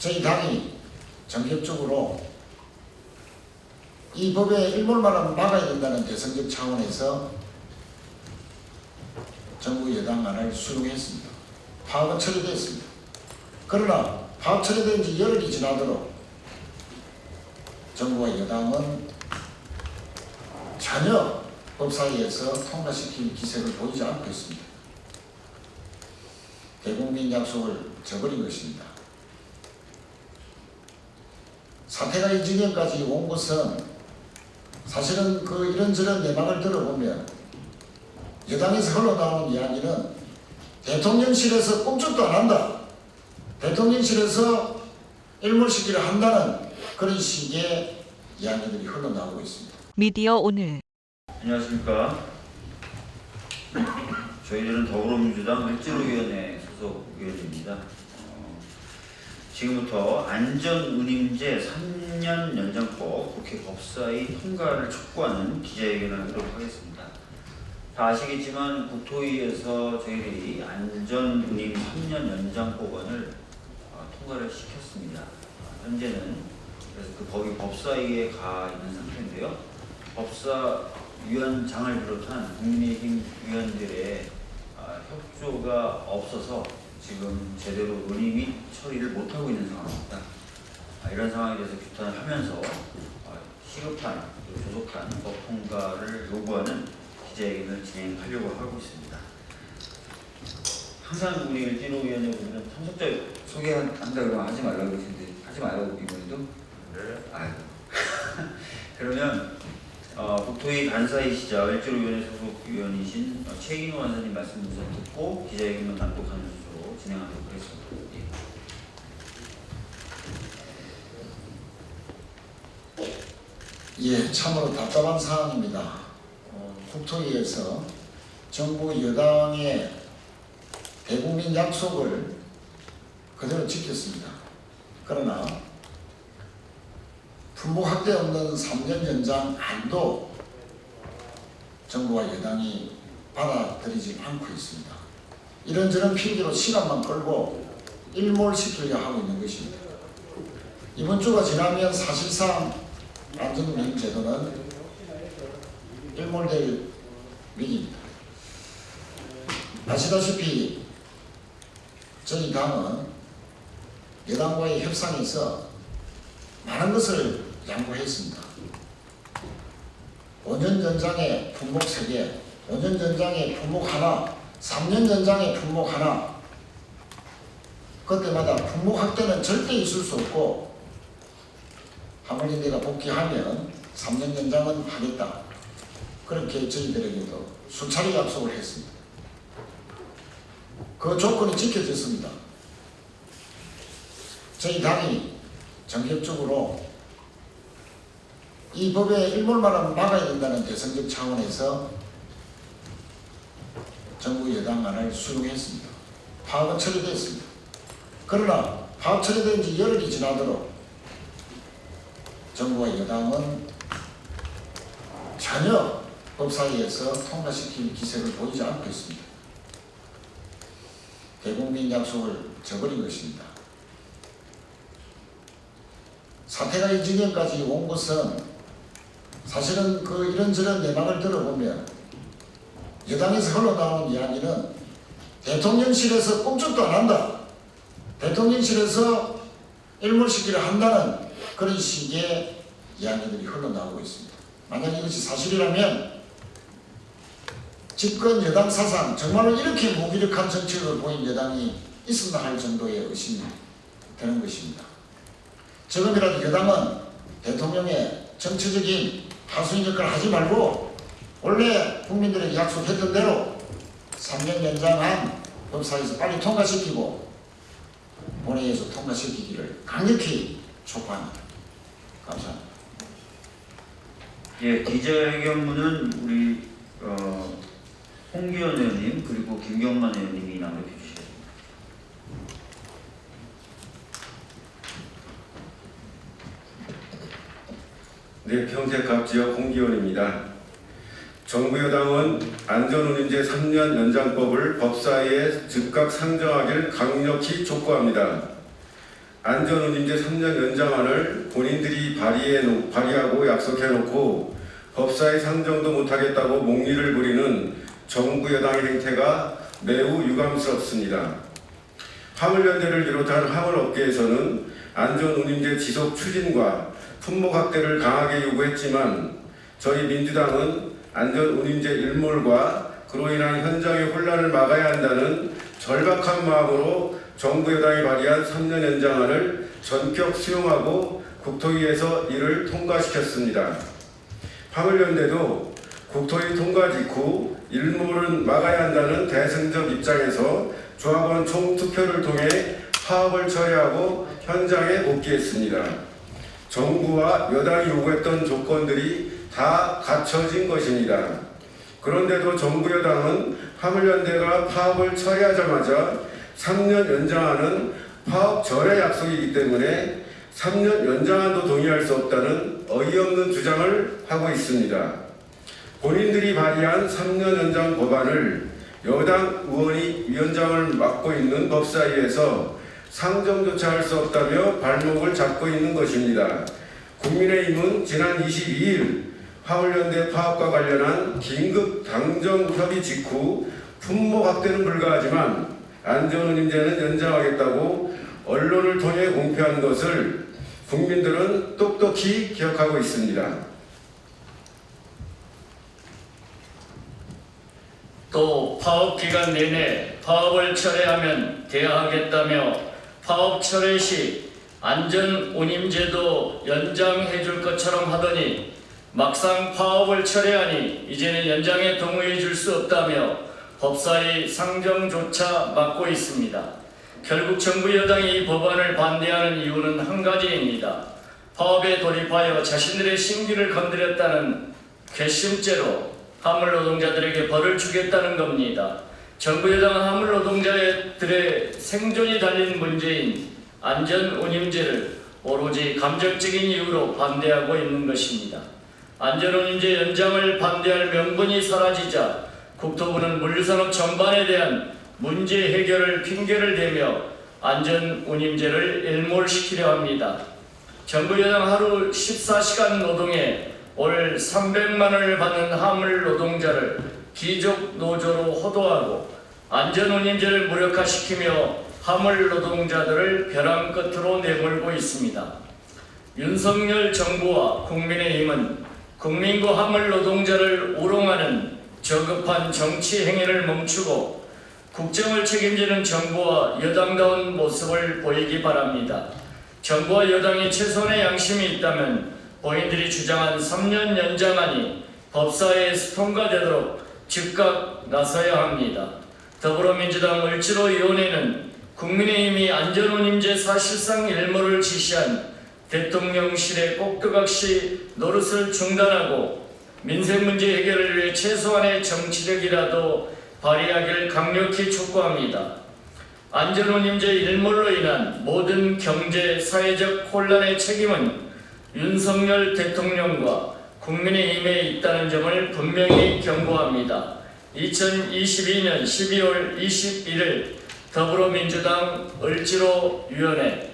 저희 당이 전격적으로 이 법의 일몰만은 막아야 된다는 대선적 차원에서 정부 여당안을 수용했습니다. 파업은 처리됐습니다. 그러나 파업 처리된 지 열흘이 지나도록 정부와 여당은 전혀 법사위에서 통과시킬 기색을 보이지 않고 있습니다. 대국민 약속을 저버린 것입니다. 사태가 이 지경까지 온 것은 사실은 그 이런저런 내막을 들어보면 여당에서 흘러나오는 이야기는 대통령실에서 꼼짝도 안 한다, 대통령실에서 일몰시키려 한다는 그런 식의 이야기들이 흘러나오고 있습니다. 미디어 오늘. 안녕하십니까. 저희들은 더불어민주당 을지로위원회 소속 의원입니다. 지금부터 안전운임제 3년 연장법 국회 법사위 통과를 촉구하는 기자회견을 하도록 하겠습니다. 다 아시겠지만 국토위에서 저희들이 안전운임 3년 연장법안을 통과를 시켰습니다. 현재는 그래서 그 법이 법사위에 가 있는 상태인데요. 법사위원장을 비롯한 국민의힘 의원들의 협조가 없어서 지금 제대로 논의 및 처리를 못하고 있는 상황입니다. 이런 상황에 대해서 규탄을 하면서 시급한, 조속한 법 통과를 요구하는 기자회견을 진행하려고 하고 있습니다. 항상 우리 을지로위원회 보면 참석자 소개한다 그러면 하지 말라고 그러시는데 하지 말라고 이번에도? 네. 아이고. 그러면 국토위 간사이시자 을지로위원회 소속 위원이신 최인호 원사님 말씀 우선 듣고 기자회견을 낭독하는 순서로 진행하도록 하겠습니다. 예, 참으로 답답한 상황입니다. 국토위에서 정부 여당의 대국민 약속을 그대로 지켰습니다. 그러나 품목 확대 없는 3년 연장 안도 정부와 여당이 받아들이지 않고 있습니다. 이런저런 핑계로 시간만 끌고 일몰시키려 하고 있는 것입니다. 이번 주가 지나면 사실상 안전운임 제도는 일몰될 위기입니다. 아시다시피 저희 당은 여당과의 협상에서 많은 것을 양보했습니다. 5년 연장의 품목 3개, 5년 연장의 품목 하나, 3년 연장의 품목 하나. 그때마다 품목 확대는 절대 있을 수 없고 하물며 내가 복귀하면 3년 연장은 하겠다. 그렇게 저희들에게도 수차례 약속을 했습니다. 그 조건이 지켜졌습니다. 저희 당이 전격적으로 이 법의 일몰만은 막아야 된다는 대선적 차원에서 정부 여당안을 수용했습니다. 파업은 처리됐습니다. 그러나 파업 처리된 지 열흘이 지나도록 정부와 여당은 전혀 법사위에서 통과시킬 기색을 보이지 않고 있습니다. 대국민 약속을 저버린 것입니다. 사태가 이 지경까지 온 것은 사실은 그 이런저런 내막을 들어보면 여당에서 흘러나오는 이야기는 대통령실에서 꼼짝도 안 한다, 대통령실에서 일몰시키려 한다는 그런 식의 이야기들이 흘러나오고 있습니다. 만약 이것이 사실이라면 집권 여당 사상 정말로 이렇게 무기력한 정책을 보인 여당이 있었나 할 정도의 의심이 되는 것입니다. 지금이라도 여당은 대통령의 정치적인 하수인 역할을 하지 말고 원래 국민들에게 약속했던 대로 3년 연장한 법사위에서 빨리 통과시키고 본회의에서 통과시키기를 강력히 촉구합니다. 감사합니다. 예, 기자회견문은 우리 홍기현 의원님 그리고 김경만 의원님이 낭독해 주시겠습니다. 네, 평택갑지역 홍기현입니다. 정부 여당은 안전운임제 3년 연장법을 법사위에 즉각 상정하기를 강력히 촉구합니다. 안전운임제 3년 연장안을 본인들이 발의하고 약속해놓고 법사에 상정도 못하겠다고 목리를 부리는 정부 여당의 행태가 매우 유감스럽습니다. 화물연대를 비롯한 화물업계에서는 안전운임제 지속 추진과 품목 확대를 강하게 요구했지만 저희 민주당은 안전운임제 일몰과 그로 인한 현장의 혼란을 막아야 한다는 절박한 마음으로 정부 여당이 발의한 3년 연장안을 전격 수용하고 국토위에서 이를 통과시켰습니다. 화물연대도 국토위 통과 직후 일몰은 막아야 한다는 대승적 입장에서 조합원 총투표를 통해 파업을 철회하고 현장에 복귀했습니다. 정부와 여당이 요구했던 조건들이 다 갖춰진 것입니다. 그런데도 정부 여당은 화물연대가 파업을 철회하자마자 3년 연장하는 파업 절의 약속이기 때문에 3년 연장안도 동의할 수 없다는 어이없는 주장을 하고 있습니다. 본인들이 발의한 3년 연장 법안을 여당 의원이 위원장을 맡고 있는 법사위에서 상정조차 할 수 없다며 발목을 잡고 있는 것입니다. 국민의힘은 지난 22일 화물연대 파업과 관련한 긴급 당정협의 직후 품목 확대는 불가하지만 안전운임제는 연장하겠다고 언론을 통해 공표한 것을 국민들은 똑똑히 기억하고 있습니다. 또 파업 기간 내내 파업을 철회하면 대하하겠다며 파업 철회 시 안전운임제도 연장해 줄 것처럼 하더니 막상 파업을 철회하니 이제는 연장에 동의해 줄 수 없다며 법사위 상정조차 막고 있습니다. 결국 정부 여당이 이 법안을 반대하는 이유는 한 가지입니다. 파업에 돌입하여 자신들의 심기를 건드렸다는 괘씸죄로 화물 노동자들에게 벌을 주겠다는 겁니다. 정부 여당은 화물 노동자들의 생존이 달린 문제인 안전운임제를 오로지 감정적인 이유로 반대하고 있는 것입니다. 안전운임제 연장을 반대할 명분이 사라지자 국토부는 물류산업 전반에 대한 문제 해결을 핑계를 대며 안전운임제를 일몰시키려 합니다. 정부 여당 하루 14시간 노동에 올 300만 원을 받는 화물 노동자를 귀족 노조로 호도하고 안전운임제를 무력화시키며 화물 노동자들을 벼랑 끝으로 내몰고 있습니다. 윤석열 정부와 국민의힘은 국민과 화물 노동자를 우롱하는 저급한 정치 행위를 멈추고 국정을 책임지는 정부와 여당다운 모습을 보이기 바랍니다. 정부와 여당이 최소한의 양심이 있다면 본인들이 주장한 3년 연장안이 법사위에서 통과되도록 즉각 나서야 합니다. 더불어민주당 을지로위원회는 국민의힘이 안전운임제 사실상 일몰을 지시한 대통령실의 꼭두각시 노릇을 중단하고 민생 문제 해결을 위해 최소한의 정치력이라도 발휘하기를 강력히 촉구합니다. 안전운임제 일몰로 인한 모든 경제, 사회적 혼란의 책임은 윤석열 대통령과 국민의힘에 있다는 점을 분명히 경고합니다. 2022년 12월 21일 더불어민주당 을지로위원회